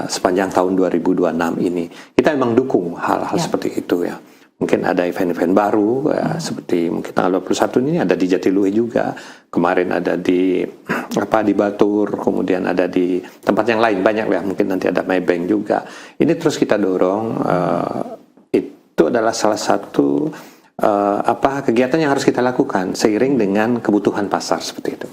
sepanjang tahun 2026 ini. Kita memang dukung hal-hal seperti itu ya. Mungkin ada event-event baru seperti mungkin tanggal 21 ini ada di Jatiluhur juga. Kemarin ada di Batur, kemudian ada di tempat yang lain banyak ya. Mungkin nanti ada Maybank juga. Ini terus kita dorong. Itu adalah salah satu kegiatan yang harus kita lakukan seiring dengan kebutuhan pasar seperti itu.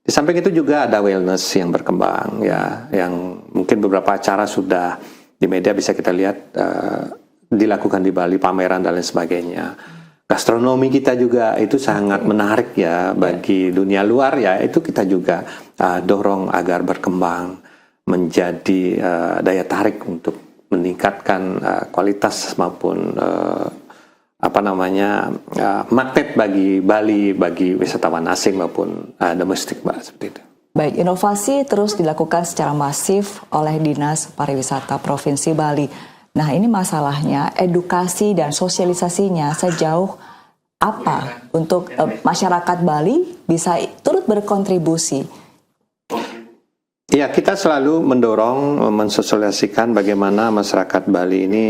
Di samping itu juga ada wellness yang berkembang ya, yang mungkin beberapa acara sudah di media bisa kita lihat dilakukan di Bali, pameran dan lain sebagainya. Gastronomi kita juga itu sangat menarik ya bagi dunia luar ya, itu kita juga dorong agar berkembang menjadi daya tarik untuk meningkatkan kualitas maupun magnet bagi Bali, bagi wisatawan asing maupun domestik, Mbak, seperti itu. Baik, inovasi terus dilakukan secara masif oleh Dinas Pariwisata Provinsi Bali. Nah, ini masalahnya edukasi dan sosialisasinya sejauh apa untuk masyarakat Bali bisa turut berkontribusi? Ya, kita selalu mendorong, mensosialisasikan bagaimana masyarakat Bali ini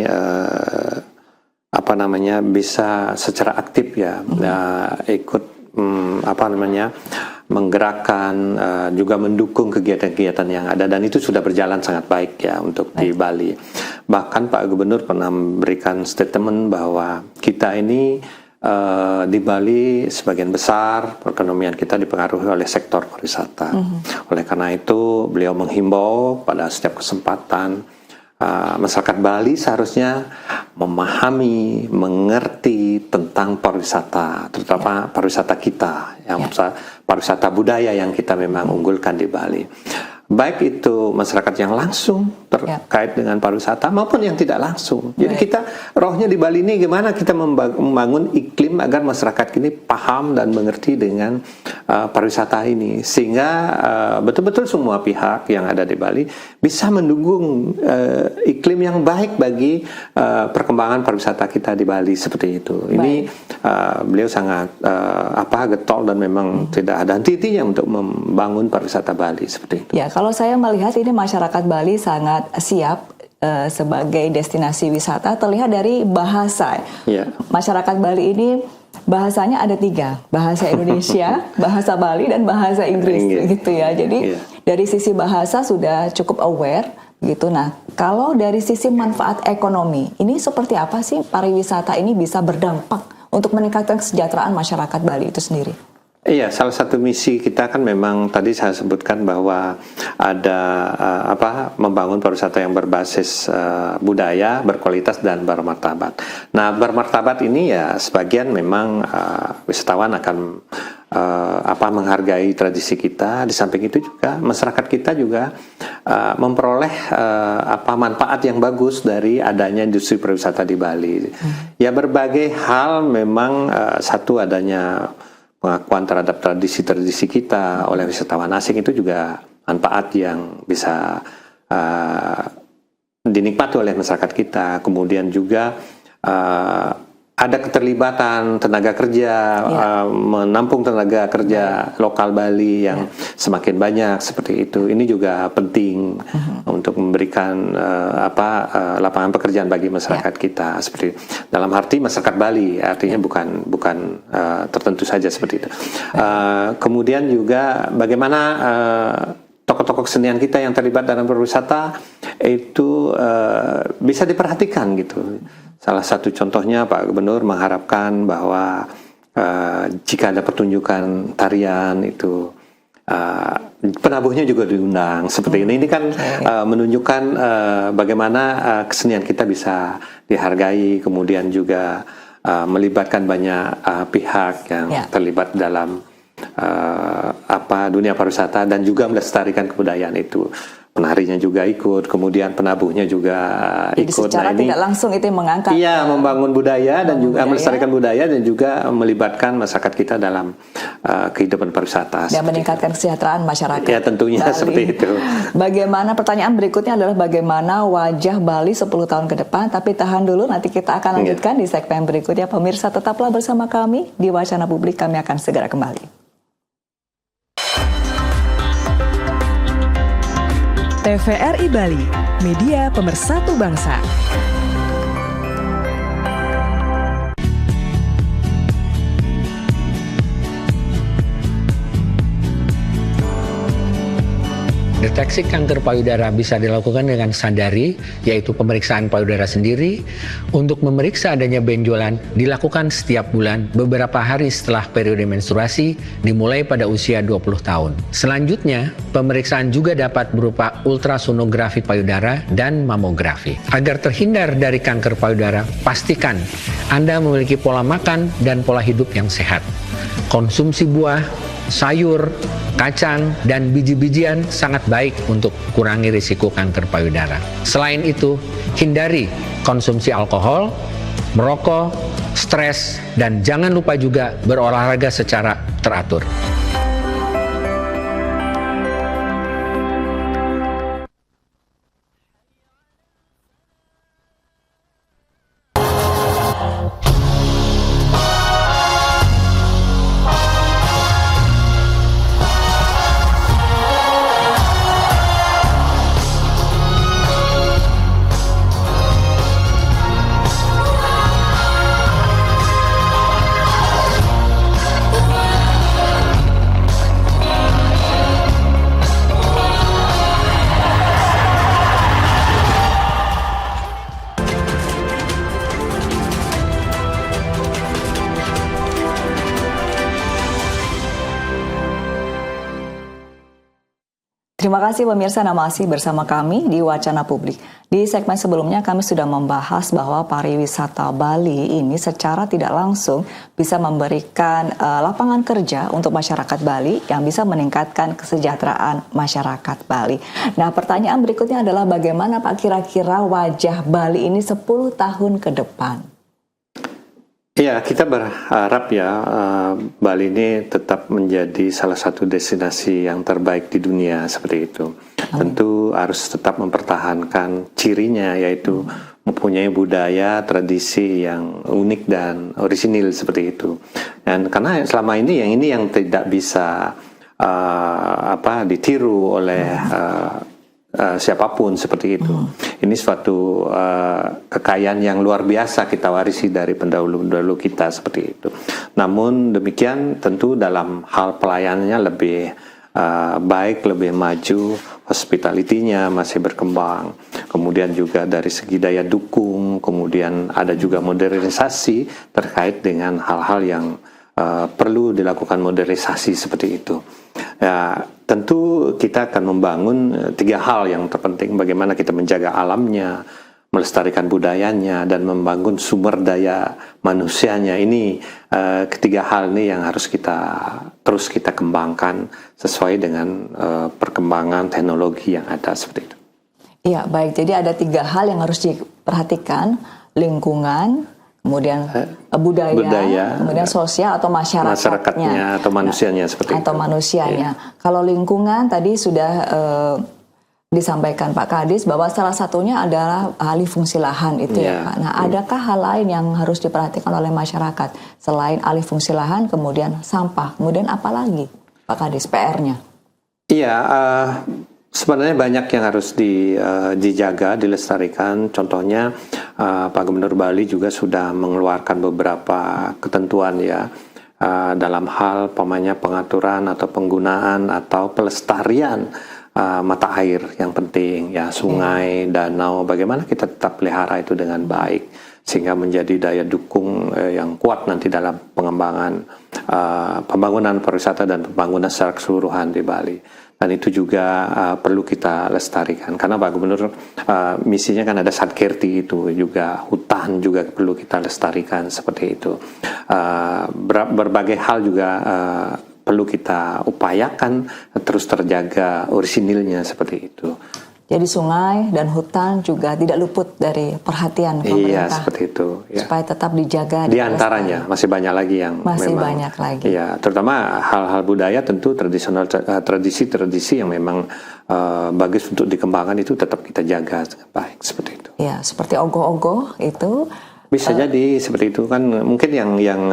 bisa secara aktif ya ikut menggerakkan, juga mendukung kegiatan-kegiatan yang ada, dan itu sudah berjalan sangat baik ya untuk di Bali. Bahkan Pak Gubernur pernah memberikan statement bahwa kita ini di Bali sebagian besar perekonomian kita dipengaruhi oleh sektor pariwisata. Oleh karena itu beliau menghimbau pada setiap kesempatan masyarakat Bali seharusnya memahami, mengerti tentang pariwisata, terutama pariwisata kita, yang pariwisata budaya yang kita memang unggulkan di Bali. Baik itu masyarakat yang langsung terkait dengan pariwisata maupun yang tidak langsung. Jadi kita rohnya di Bali ini gimana kita membangun iklim agar masyarakat ini paham dan mengerti dengan pariwisata ini, sehingga betul-betul semua pihak yang ada di Bali bisa mendukung iklim yang baik bagi perkembangan pariwisata kita di Bali seperti itu. Ini beliau sangat getol dan memang tidak ada henti-hentinya untuk membangun pariwisata Bali seperti itu. Ya, kalau saya melihat ini masyarakat Bali sangat siap sebagai destinasi wisata, terlihat dari bahasa. Masyarakat Bali ini bahasanya ada 3, bahasa Indonesia, bahasa Bali, dan bahasa Inggris gitu ya. Jadi dari sisi bahasa sudah cukup aware gitu. Nah, kalau dari sisi manfaat ekonomi, ini seperti apa sih pariwisata ini bisa berdampak untuk meningkatkan kesejahteraan masyarakat Bali itu sendiri? Iya, salah satu misi kita kan memang tadi saya sebutkan bahwa ada membangun pariwisata yang berbasis budaya, berkualitas dan bermartabat. Nah, bermartabat ini ya sebagian memang wisatawan akan menghargai tradisi kita. Di samping itu juga masyarakat kita juga memperoleh manfaat yang bagus dari adanya industri pariwisata di Bali. Ya, berbagai hal memang satu adanya pengakuan terhadap tradisi-tradisi kita oleh wisatawan asing itu juga manfaat yang bisa dinikmati oleh masyarakat kita. Kemudian juga ada keterlibatan tenaga kerja, menampung tenaga kerja lokal Bali yang semakin banyak seperti itu. Ini juga penting untuk memberikan lapangan pekerjaan bagi masyarakat kita seperti itu. Dalam arti masyarakat Bali, artinya bukan tertentu saja seperti itu. Kemudian juga bagaimana tokoh-tokoh kesenian kita yang terlibat dalam pariwisata itu bisa diperhatikan gitu. Salah satu contohnya Pak Gubernur mengharapkan bahwa jika ada pertunjukan tarian itu penabuhnya juga diundang seperti ini. Ini kan menunjukkan bagaimana kesenian kita bisa dihargai, kemudian juga melibatkan banyak pihak yang terlibat dalam dunia pariwisata dan juga melestarikan kebudayaan itu. Penarinya juga ikut, kemudian penabuhnya juga ikut. Jadi secara tidak langsung itu mengangkat. Iya, membangun budaya dan juga melestarikan budaya dan juga melibatkan masyarakat kita dalam kehidupan pariwisata. Dan meningkatkan kesejahteraan masyarakat. Ya, tentunya Bali. Seperti itu. Bagaimana, pertanyaan berikutnya adalah bagaimana wajah Bali 10 tahun ke depan, tapi tahan dulu, nanti kita akan lanjutkan di segmen berikutnya. Pemirsa, tetaplah bersama kami di Wacana Publik, kami akan segera kembali. TVRI Bali, media pemersatu bangsa. Deteksi kanker payudara bisa dilakukan dengan sadari, yaitu pemeriksaan payudara sendiri. Untuk memeriksa adanya benjolan dilakukan setiap bulan beberapa hari setelah periode menstruasi dimulai pada usia 20 tahun. Selanjutnya, pemeriksaan juga dapat berupa ultrasonografi payudara dan mamografi. Agar terhindar dari kanker payudara, pastikan Anda memiliki pola makan dan pola hidup yang sehat. Konsumsi buah, sayur, kacang, dan biji-bijian sangat baik untuk kurangi risiko kanker payudara. Selain itu, hindari konsumsi alkohol, merokok, stres, dan jangan lupa juga berolahraga secara teratur. Terima kasih pemirsa, Anda masih bersama kami di Wacana Publik. Di segmen sebelumnya kami sudah membahas bahwa pariwisata Bali ini secara tidak langsung bisa memberikan lapangan kerja untuk masyarakat Bali yang bisa meningkatkan kesejahteraan masyarakat Bali. Nah, pertanyaan berikutnya adalah bagaimana Pak kira-kira wajah Bali ini 10 tahun ke depan? Ya, kita berharap ya Bali ini tetap menjadi salah satu destinasi yang terbaik di dunia seperti itu. Tentu harus tetap mempertahankan cirinya, yaitu mempunyai budaya, tradisi yang unik dan orisinil seperti itu. Dan karena selama ini yang tidak bisa ditiru oleh siapapun seperti itu. Ini suatu kekayaan yang luar biasa kita warisi dari pendahulu-pendahulu kita seperti itu. Namun demikian tentu dalam hal pelayanannya lebih baik, lebih maju, hospitality-nya masih berkembang. Kemudian juga dari segi daya dukung, kemudian ada juga modernisasi terkait dengan hal-hal yang perlu dilakukan modernisasi seperti itu. Ya, tentu kita akan membangun 3 hal yang terpenting, bagaimana kita menjaga alamnya, melestarikan budayanya, dan membangun sumber daya manusianya. Ini ketiga hal ini yang harus terus kita kembangkan sesuai dengan perkembangan teknologi yang ada seperti itu. Iya, baik. Jadi ada 3 hal yang harus diperhatikan: lingkungan, kemudian budaya, kemudian sosial atau masyarakatnya atau manusianya seperti atau itu. manusianya. Kalau lingkungan tadi sudah disampaikan Pak Kadis bahwa salah satunya adalah alih fungsi lahan itu ya Pak. Nah, adakah hal lain yang harus diperhatikan oleh masyarakat selain alih fungsi lahan, kemudian sampah, kemudian apa lagi Pak Kadis PR-nya? Iya, sebenarnya banyak yang harus dijaga, dilestarikan. Contohnya Pak Gubernur Bali juga sudah mengeluarkan beberapa ketentuan ya dalam hal pengaturan atau penggunaan atau pelestarian mata air yang penting ya, sungai, danau. Bagaimana kita tetap pelihara itu dengan baik sehingga menjadi daya dukung yang kuat nanti dalam pengembangan pembangunan pariwisata dan pembangunan secara keseluruhan di Bali. Dan itu juga perlu kita lestarikan karena Pak Gubernur misinya kan ada Satkerti, itu juga hutan juga perlu kita lestarikan seperti itu. Berbagai hal juga perlu kita upayakan terus terjaga orisinilnya seperti itu. Jadi sungai dan hutan juga tidak luput dari perhatian pemerintah. Iya, seperti itu. Ya. Supaya tetap dijaga. Di antaranya masih banyak lagi yang banyak lagi. Ya, terutama hal-hal budaya tentu tradisional, tradisi-tradisi yang memang bagus untuk dikembangkan itu tetap kita jaga dengan baik seperti itu. Ya, seperti ogoh-ogoh itu. Bisa jadi seperti itu kan, mungkin yang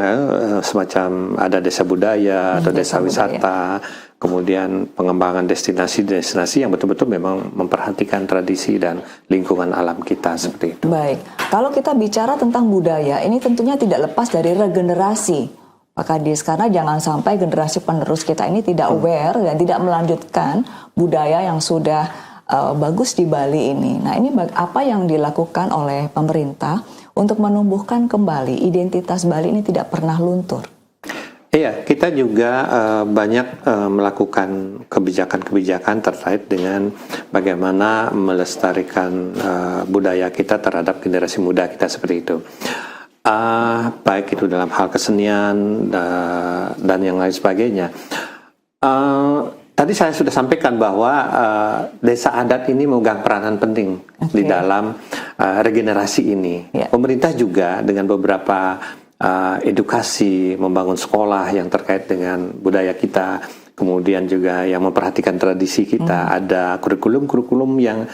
semacam ada desa budaya atau desa wisata, kemudian pengembangan destinasi-destinasi yang betul-betul memang memperhatikan tradisi dan lingkungan alam kita seperti itu. Baik, kalau kita bicara tentang budaya, ini tentunya tidak lepas dari regenerasi Pak Kadis, karena jangan sampai generasi penerus kita ini tidak aware dan tidak melanjutkan budaya yang sudah bagus di Bali ini. Nah, ini apa yang dilakukan oleh pemerintah untuk menumbuhkan kembali identitas Bali ini tidak pernah luntur? Iya, kita juga banyak melakukan kebijakan-kebijakan terkait dengan bagaimana melestarikan budaya kita terhadap generasi muda kita seperti itu. Baik itu dalam hal kesenian dan yang lain sebagainya. Tadi saya sudah sampaikan bahwa desa adat ini memegang peranan penting di dalam regenerasi ini. Pemerintah juga dengan beberapa edukasi, membangun sekolah yang terkait dengan budaya kita, kemudian juga yang memperhatikan tradisi kita, ada kurikulum-kurikulum yang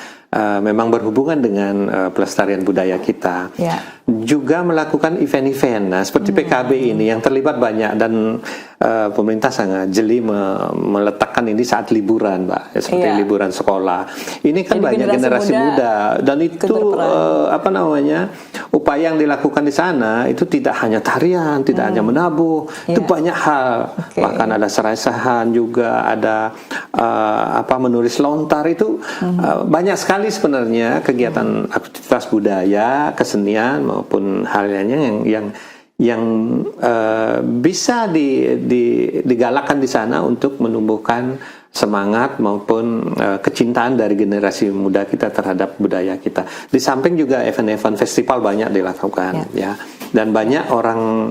memang berhubungan dengan pelestarian budaya kita. Juga melakukan event-event, nah seperti PKB ini yang terlibat banyak dan pemerintah sangat jeli meletakkan ini saat liburan, Mbak, seperti liburan sekolah. Ini kan jadi banyak generasi muda dan itu upaya yang dilakukan di sana itu tidak hanya tarian, tidak hanya menabuh, itu banyak hal. Bahkan ada seraisahan juga, ada menulis lontar, itu banyak sekali sebenarnya kegiatan aktivitas budaya, kesenian maupun hal lainnya yang bisa digalakkan di sana untuk menumbuhkan semangat maupun kecintaan dari generasi muda kita terhadap budaya kita. Di samping juga event-event festival banyak dilakukan, ya. Dan banyak orang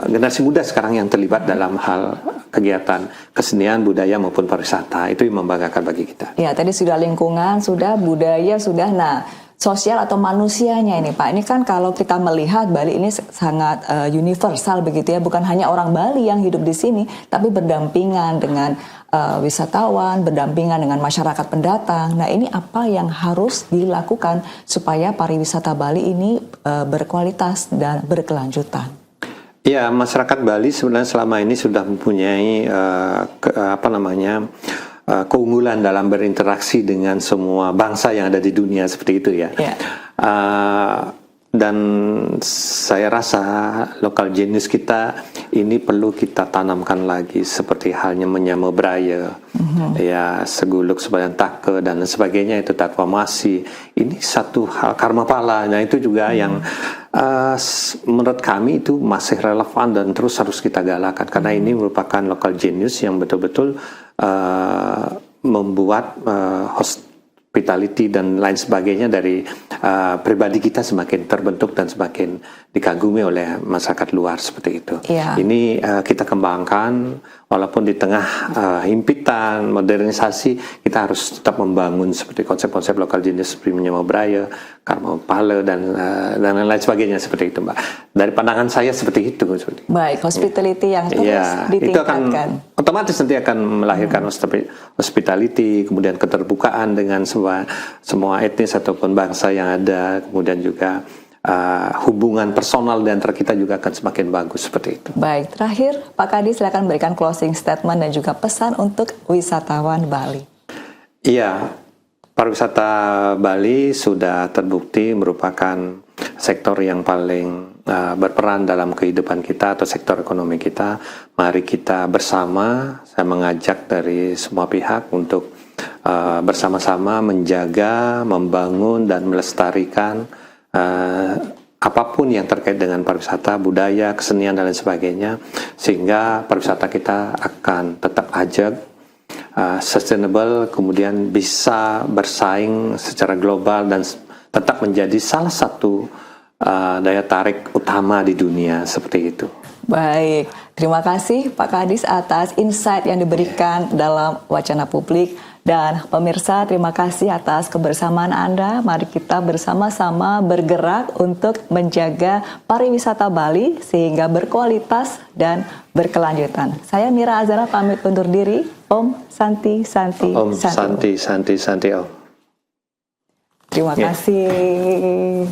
generasi muda sekarang yang terlibat dalam hal kegiatan kesenian, budaya maupun pariwisata. Itu yang membanggakan bagi kita. Ya, tadi sudah lingkungan, sudah budaya, sudah. Nah, sosial atau manusianya ini Pak, ini kan kalau kita melihat Bali ini sangat universal begitu ya, bukan hanya orang Bali yang hidup di sini, tapi berdampingan dengan wisatawan, berdampingan dengan masyarakat pendatang. Nah, ini apa yang harus dilakukan supaya pariwisata Bali ini berkualitas dan berkelanjutan? Ya, masyarakat Bali sebenarnya selama ini sudah mempunyai keunggulan dalam berinteraksi dengan semua bangsa yang ada di dunia seperti itu ya. Dan saya rasa lokal genius kita ini perlu kita tanamkan lagi, seperti halnya menyamu Braya, ya Seguluk Sebayan Take dan sebagainya, itu Tatwamasi. Ini satu hal karma pala. Nah, itu juga yang menurut kami itu masih relevan dan terus harus kita galakan, karena ini merupakan lokal genius yang betul-betul membuat hospitality dan lain sebagainya dari pribadi kita semakin terbentuk dan semakin dikagumi oleh masyarakat luar seperti itu. Ini kita kembangkan, walaupun di tengah himpitan modernisasi, kita harus tetap membangun seperti konsep-konsep lokal genius seperti Menyamu Braya, Karma Pala dan lain sebagainya seperti itu, Mbak. Dari pandangan saya seperti itu. Baik, hospitality yang terus ditingkatkan. Itu akan otomatis nanti akan melahirkan hospitality, kemudian keterbukaan dengan semua etnis ataupun bangsa yang ada, kemudian juga hubungan personal di antara kita juga akan semakin bagus seperti itu. Baik, terakhir Pak Kadi silakan berikan closing statement dan juga pesan untuk wisatawan Bali. Iya, pariwisata Bali sudah terbukti merupakan sektor yang paling berperan dalam kehidupan kita atau sektor ekonomi kita. Mari kita bersama, saya mengajak dari semua pihak untuk bersama-sama menjaga, membangun dan melestarikan apapun yang terkait dengan pariwisata, budaya, kesenian dan lain sebagainya, sehingga pariwisata kita akan tetap ajak, sustainable, kemudian bisa bersaing secara global dan tetap menjadi salah satu daya tarik utama di dunia seperti itu. Baik, terima kasih Pak Kadis atas insight yang diberikan dalam Wacana Publik. Dan pemirsa, terima kasih atas kebersamaan Anda. Mari kita bersama-sama bergerak untuk menjaga pariwisata Bali sehingga berkualitas dan berkelanjutan. Saya Mira Azara pamit undur diri. Om Santi Santi Om Santi. Santi Santi Santi Om. Terima kasih.